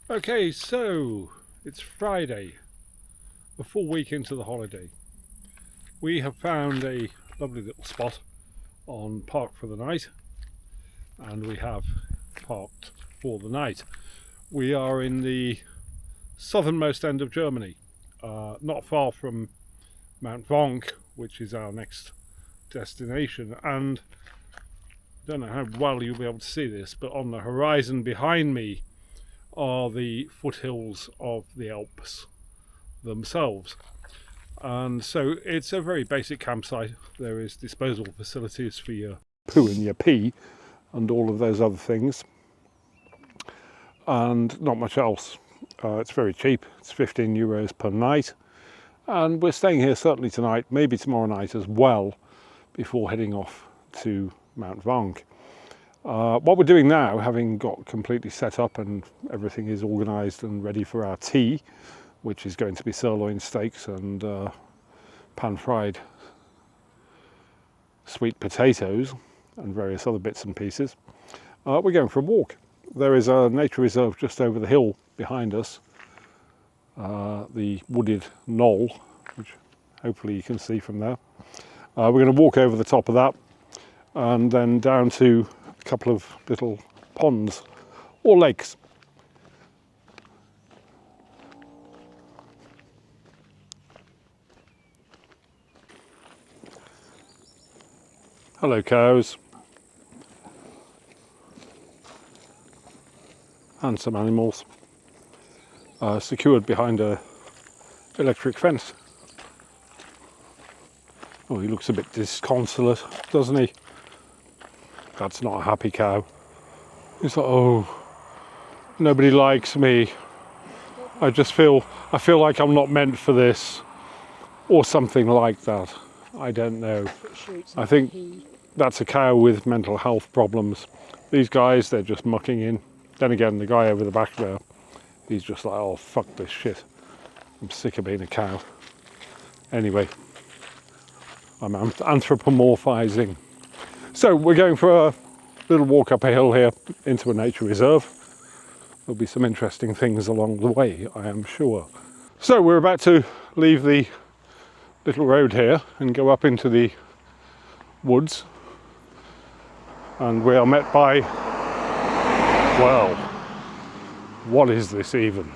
Okay, so it's Friday, a full week into the holiday. We have found a lovely little spot on Park for the Night, and we have parked for the night. We are in the southernmost end of Germany, not far from Mount Vonk, which is our next destination. And I don't know how well you'll be able to see this, but on the horizon behind me are the foothills of the Alps themselves. And so it's a very basic campsite. There is disposal facilities for your poo and your pee and all of those other things, and not much else. It's very cheap. It's €15 per night, and we're staying here certainly tonight, maybe tomorrow night as well, before heading off to Mount Vonk. What we're doing now, having got completely set up and everything is organised and ready for our tea, which is going to be sirloin steaks and pan-fried sweet potatoes and various other bits and pieces, we're going for a walk. There is a nature reserve just over the hill behind us, the wooded knoll, which hopefully you can see from there. We're going to walk over the top of that and then down to a couple of little ponds or lakes. Hello cows. And some animals secured behind a electric fence. Oh, he looks a bit disconsolate, doesn't he? That's not a happy cow. He's like, oh, nobody likes me. I feel like I'm not meant for this, or something like that. I don't know. I think that's a cow with mental health problems. These guys, they're just mucking in. Then again, the guy over the back there, he's just like, oh, fuck this shit. I'm sick of being a cow. Anyway, I'm anthropomorphizing. So we're going for a little walk up a hill here into a nature reserve. There'll be some interesting things along the way, I am sure. So we're about to leave the little road here and go up into the woods. And we are met by, well, what is this even?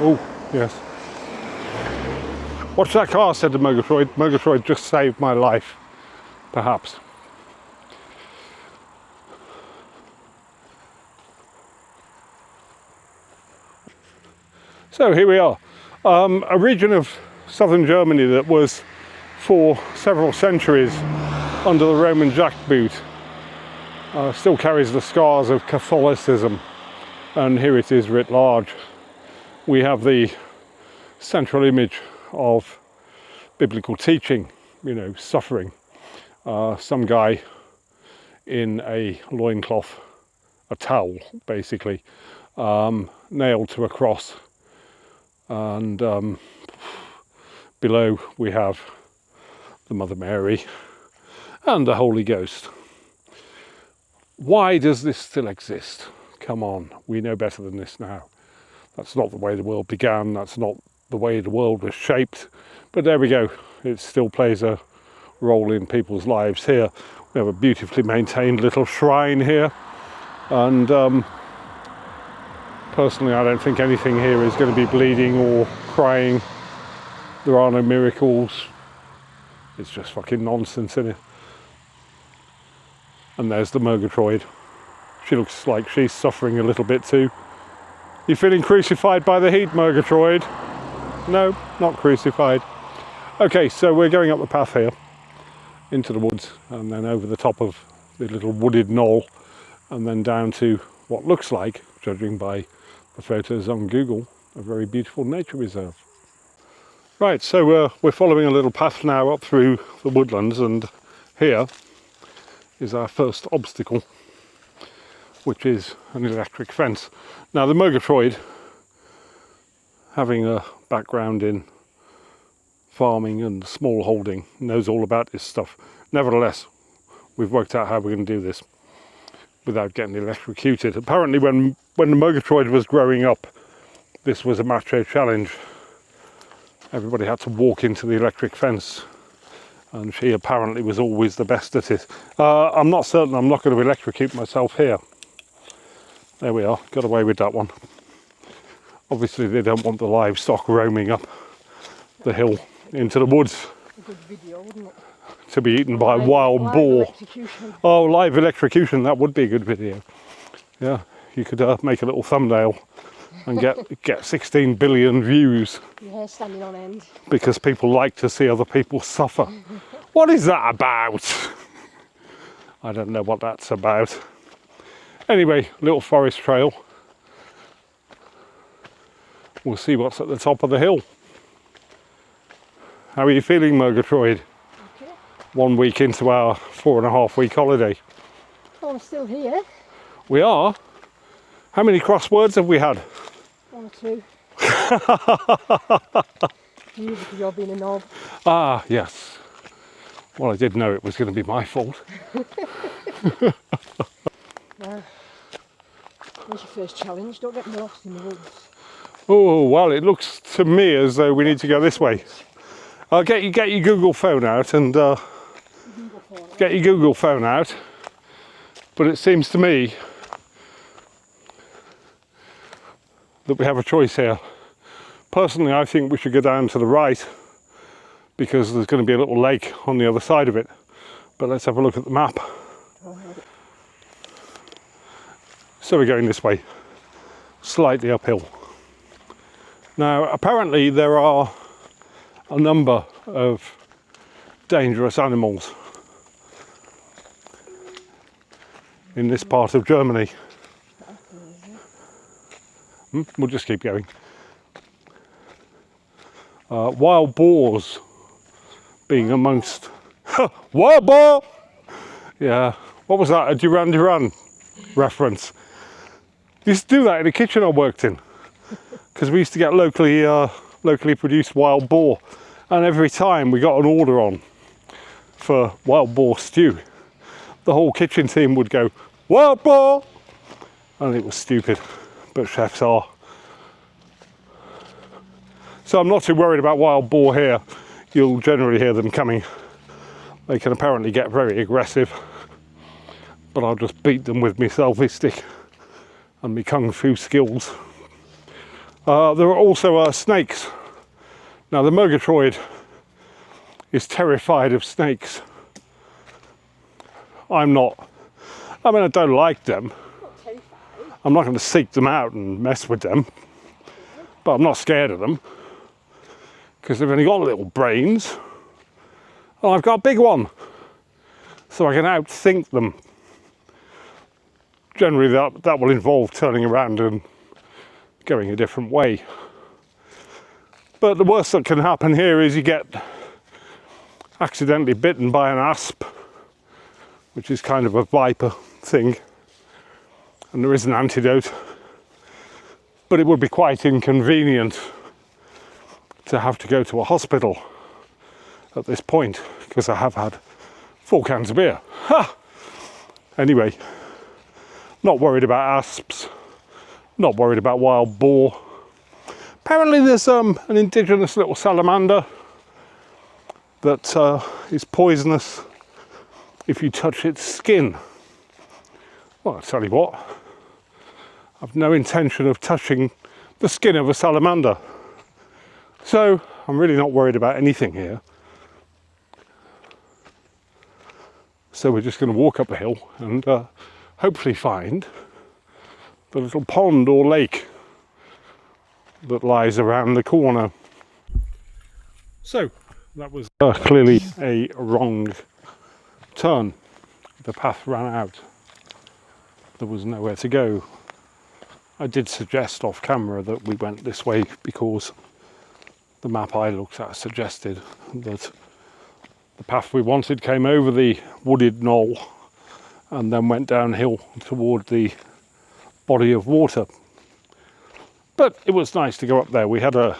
Oh, yes. Watch that car, said the Murgatroyd. Murgatroyd just saved my life, perhaps. So here we are. A region of southern Germany that was for several centuries under the Roman jackboot still carries the scars of Catholicism, and here it is writ large. We have the central image of biblical teaching, you know, suffering. Some guy in a loincloth, a towel basically, nailed to a cross, and below we have the Mother Mary and the Holy Ghost. Why does this still exist? Come on, we know better than this now. That's not the way the world began, that's not the way the world was shaped, but there we go. It still plays a role in people's lives here. We have a beautifully maintained little shrine here, and personally I don't think anything here is going to be bleeding or crying. There are no miracles. It's just fucking nonsense, isn't it? And there's the Murgatroyd. She looks like she's suffering a little bit too. You feeling crucified by the heat, Murgatroyd? No, not crucified. Okay, so we're going up the path here into the woods and then over the top of the little wooded knoll and then down to what looks like, judging by the photos on Google, a very beautiful nature reserve. Right, so we're following a little path now up through the woodlands, and here is our first obstacle, which is an electric fence. Now the Murgatroyd, having a background in farming and small holding, knows all about this stuff. Nevertheless, we've worked out how we're going to do this. without getting electrocuted. Apparently when the Murgatroyd was growing up, this was a macho challenge. Everybody had to walk into the electric fence, and she apparently was always the best at it. I'm not certain. I'm not going to electrocute myself here. There we are, got away with that one. Obviously they don't want the livestock roaming up the hill into the woods. A good video, wouldn't it? To be eaten by wild boar. Electrocution. Oh, live electrocution, that would be a good video. Yeah, you could make a little thumbnail and get 16 billion views. Your hair standing on end. Because people like to see other people suffer. What is that about? I don't know what that's about. Anyway, little forest trail. We'll see what's at the top of the hill. How are you feeling, Murgatroyd? Okay. 1 week into our 4.5 week holiday. Oh, I'm still here. We are? How many crosswords have we had? 1 or 2. You, because you're being a knob. Ah, yes. Well, I did know it was going to be my fault. There's your first challenge. Don't get lost in the woods. Oh, well, it looks to me as though we need to go this way. Get your Google phone out and get your Google phone out. But it seems to me that we have a choice here. Personally, I think we should go down to the right because there's going to be a little lake on the other side of it. But let's have a look at the map. So we're going this way, slightly uphill. Now, apparently there are a number of dangerous animals in this part of Germany. We'll just keep going. Wild boars being amongst... Wild boar! Yeah, what was that, a Duran Duran reference? Used to do that in the kitchen I worked in, because we used to get locally produced wild boar, and every time we got an order on for wild boar stew, the whole kitchen team would go, wild boar! And it was stupid, but chefs are. So I'm not too worried about wild boar here. You'll generally hear them coming. They can apparently get very aggressive, but I'll just beat them with my selfie stick and my kung fu skills. There are also snakes. Now the Murgatroyd is terrified of snakes. I'm not. I mean, I don't like them. I'm not going to seek them out and mess with them, but I'm not scared of them because they've only got little brains and I've got a big one, so I can outthink them. Generally that will involve turning around and going a different way. But the worst that can happen here is you get accidentally bitten by an asp, which is kind of a viper thing, and there is an antidote, but it would be quite inconvenient to have to go to a hospital at this point because I have had 4 cans of beer. Ha! Anyway, not worried about asps, not worried about wild boar. Apparently there's an indigenous little salamander that is poisonous if you touch its skin. Well, I'll tell you what, I've no intention of touching the skin of a salamander. So I'm really not worried about anything here. So we're just going to walk up a hill and hopefully find the little pond or lake that lies around the corner. So that was clearly a wrong turn. The path ran out. There was nowhere to go. I did suggest off camera that we went this way because the map I looked at suggested that the path we wanted came over the wooded knoll and then went downhill toward the body of water. But it was nice to go up there. We had a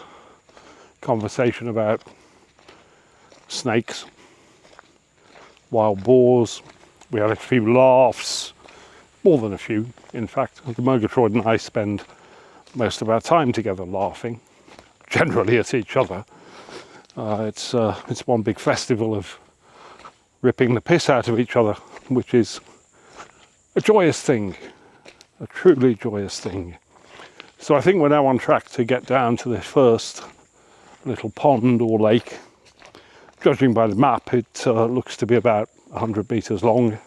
conversation about snakes, wild boars. We had a few laughs, more than a few, in fact. The Murgatroyd and I spend most of our time together laughing, generally at each other. It's one big festival of ripping the piss out of each other, which is a joyous thing, a truly joyous thing. So I think we're now on track to get down to the first little pond or lake. Judging by the map, it looks to be about 100 metres long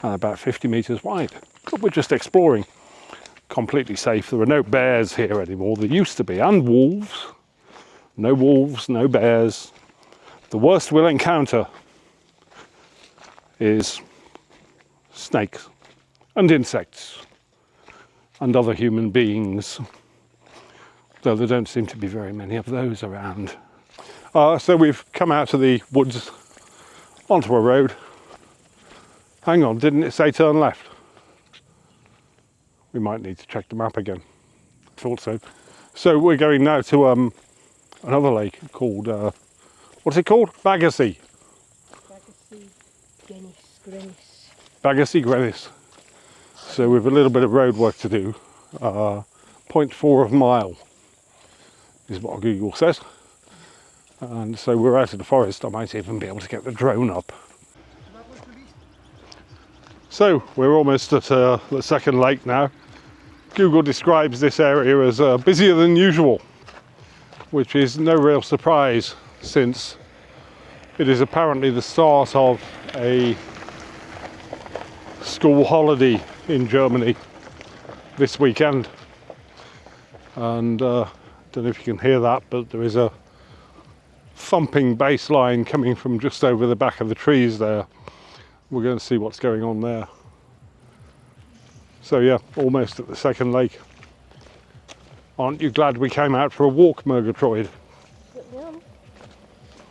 and about 50 metres wide. But we're just exploring. Completely safe. There are no bears here anymore. There used to be, and wolves. No wolves, no bears. The worst we'll encounter is snakes and insects and other human beings, though there don't seem to be very many of those around. So we've come out of the woods onto a road. Hang on, didn't it say turn left? We might need to check the map again. Thought so. So we're going now to another lake called, what's it called? Baggersee. Baggersee Grenis. Baggersee Grenis. So we've a little bit of road work to do. 0.4 of a mile is what Google says. And so we're out of the forest. I might even be able to get the drone up. So we're almost at the second lake now. Google describes this area as busier than usual, which is no real surprise since it is apparently the start of a school holiday in Germany this weekend. And don't know if you can hear that, but there is a thumping bass line coming from just over the back of the trees there. We're going to see what's going on there. So yeah, almost at the second lake. Aren't you glad we came out for a walk, Murgatroyd? Yeah.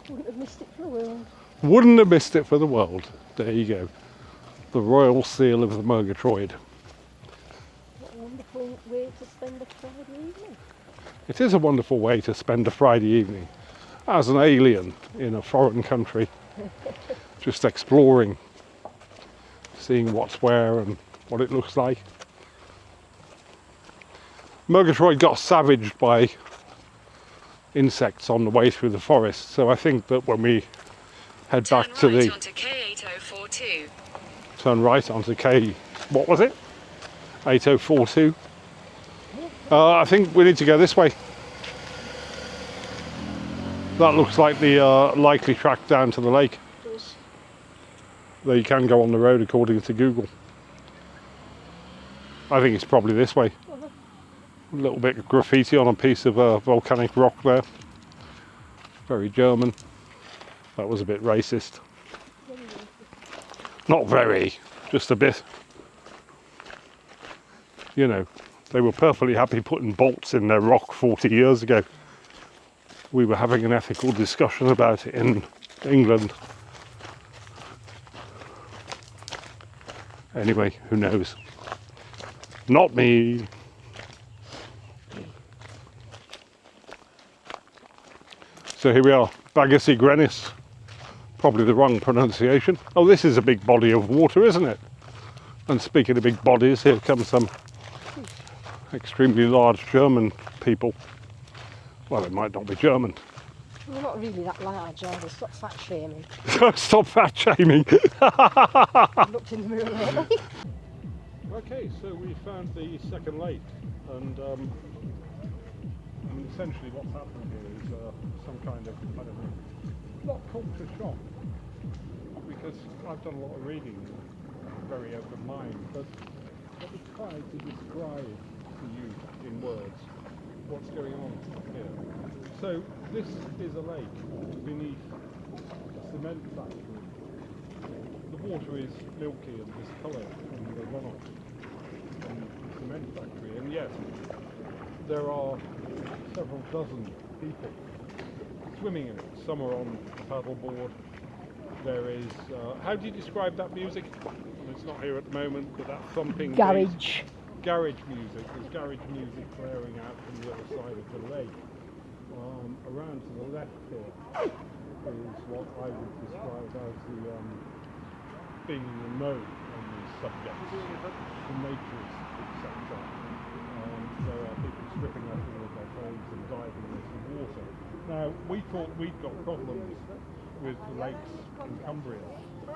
Wouldn't have missed it for the world. Wouldn't have missed it for the world. There you go. The royal seal of the Murgatroyd. What a wonderful way to spend a Friday evening. It is a wonderful way to spend a Friday evening as an alien in a foreign country. Just exploring, seeing what's where and what it looks like. Murgatroyd got savaged by insects on the way through the forest, so I think that when we head back to the... Onto K8042. Turn right onto K... what was it? 8042. I think we need to go this way. That looks like the likely track down to the lake. Though you can go on the road according to Google. I think it's probably this way. A little bit of graffiti on a piece of volcanic rock there. Very German. That was a bit racist. Not very, just a bit. You know, they were perfectly happy putting bolts in their rock 40 years ago. We were having an ethical discussion about it in England. Anyway, who knows? Not me. So here we are, Baggersee Grenis. Probably the wrong pronunciation. Oh, this is a big body of water, isn't it? And speaking of big bodies, here come some extremely large German people. Well, it might not be German. They're not really that large, are they? Stop fat shaming. Stop fat shaming. I've looked in the mirror lately. Okay, so we found the second lake, and I mean, essentially what's happened here is some kind of, I don't know, not culture shock, because I've done a lot of reading, very open mind, but let me try to describe to you in words what's going on here. So this is a lake beneath a cement factory. The water is milky and discoloured from the runoff from the cement factory, and yet there are several dozen people swimming in it. Some are on a paddleboard. There is, how do you describe that music? Well, it's not here at the moment, but that thumping Garage. Garage music. There's garage music blaring out from the other side of the lake. Around to the left here is what I would describe as the being remote on these subjects. The naturist sector. There are people stripping off all of their clothes and diving into the water. Now, we thought we'd got problems with the lakes in Cumbria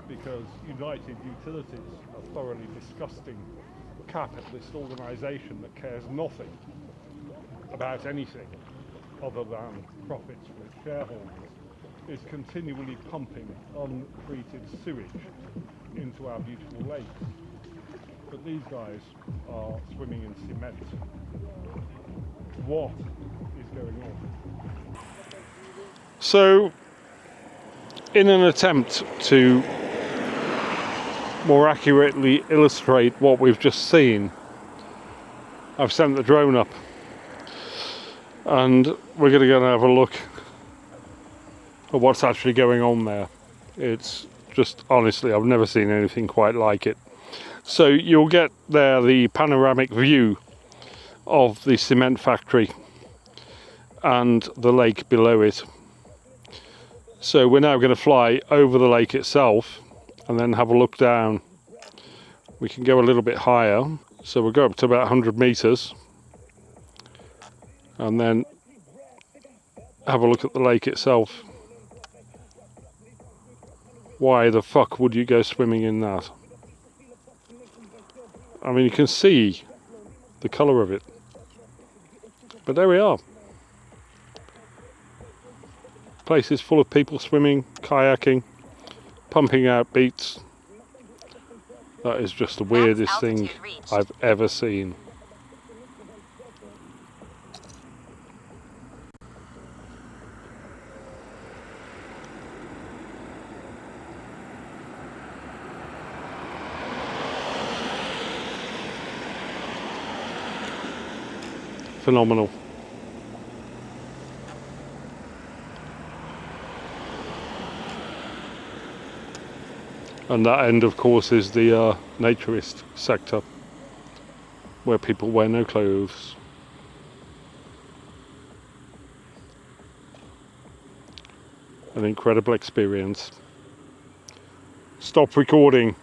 because United Utilities, a thoroughly disgusting capitalist organisation that cares nothing about anything other than profits for its shareholders, is continually pumping untreated sewage into our beautiful lakes. But these guys are swimming in cement. What is going on? So, in an attempt to more accurately illustrate what we've just seen, I've sent the drone up and we're going to go and have a look at what's actually going on there. It's just, honestly, I've never seen anything quite like it. So you'll get there the panoramic view of the cement factory and the lake below it. So we're now going to fly over the lake itself and then have a look down. We can go a little bit higher, so we'll go up to about 100 meters and then have a look at the lake itself. Why the fuck would you go swimming in that? I mean, you can see the colour of it. But there we are. Place is full of people swimming, kayaking, pumping out beats. That is just the weirdest thing I've ever seen. Phenomenal. And that end, of course, is the naturist sector, where people wear no clothes. An incredible experience. Stop recording.